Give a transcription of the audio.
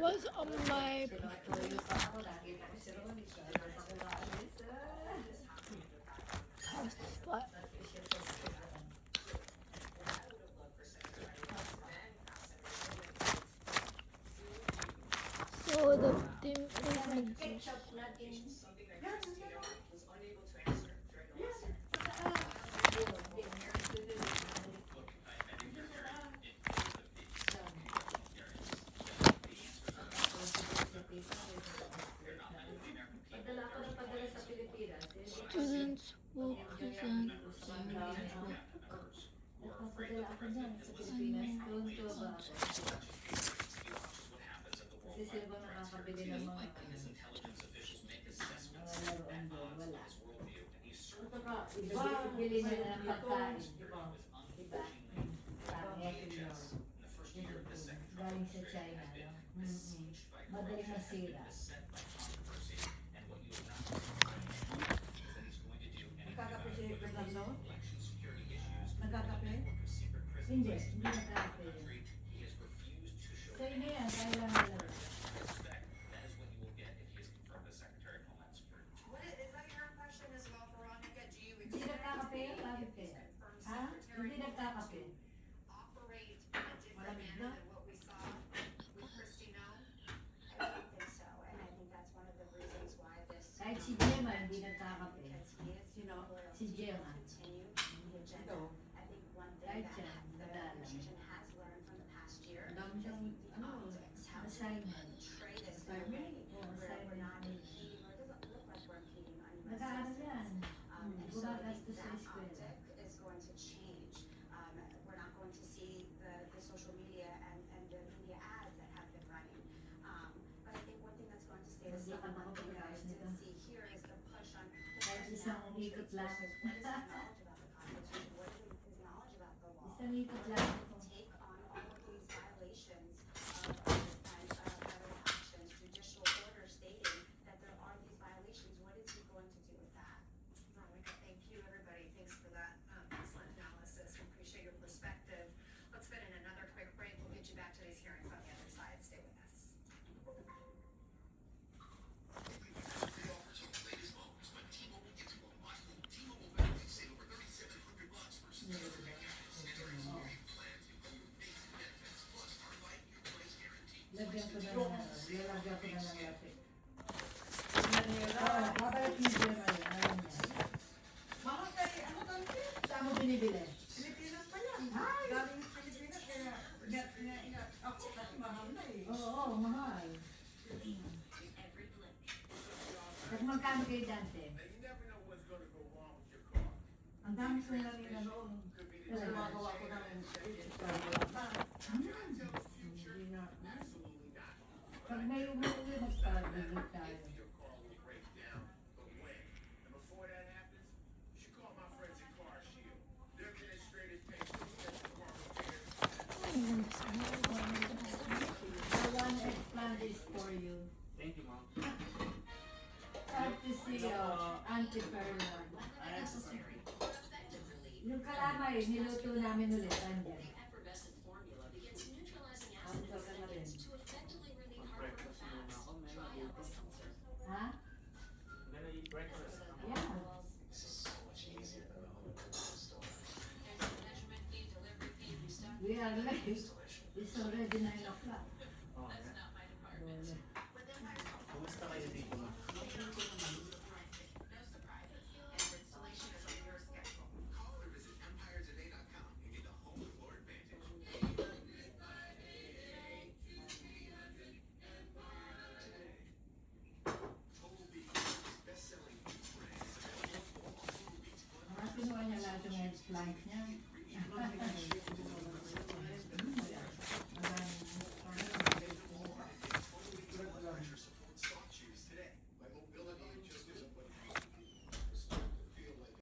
was on my spot. So the team is students will present their work. Kasi sila ba nakakabili ng mga laruan doon? Wala. Bili nila ng pagkain. Diba? Pangit. Galing sa China, no? Madaling masira. Nagkakape siya Fernando? Nagkakape? Hindi nagkakape. So yun yan, kaya lang nila. Hindi nagkakape? Bakit kaya? Ha? Hindi nagkakape? Malamig na? Kahit si Gemma hindi nagkakape. Sino? Si Gemma. Ito. Kahit siya, nagdala. Ang dami siyang, assignment. Assignment? Oo, assignment. Nag-aaral yan. Gumagastos sa eskwela. We're not going to see the social media and the media ads that have been running. But I think one thing that's going to stay the same, and one thing that I didn't see here is the push on Kahit isang ikot lang. what is knowledge about the law. Isang ikot lang. Take on all of these violations of federal actions, judicial order stating that there are these violations. What is he going to do with that? Veronica, thank you, everybody. Thanks for that excellent analysis. We appreciate your perspective. Let's fit in another quick break. We'll get you back to these hearings on the other side. Stay with us. Lagyan ko na ng lalagyan ko na ng latte. Oo, babalik ni Gemma yun. Ayun niya. Mahal kayo, ano kanti? Saan mo binibili? Pilipinas pa yan. Ay! Galing sa Pilipinas, kaya ako kasi mahal na eh. Oo, mahal. At magkano kayo dante? Ang dami kong nanina noon. Kasi magawa ko ng Hindi na. Pag may umuwi, magpabili tayo. I want to expand this for you. Thank you, Mom. Courtesy of Auntie Fernand. Necessary. Yung kalamay, niluto namin ulit. Andyan. Ano ka na rin? Breakfast muna ako. May nagutom. Ha? I'm gonna eat breakfast. Yeah. We are late. It's already 9 o'clock. Oh, yeah. Kumusta kayo dito, Ma? Mga kinuha niya lahat yung flight niya.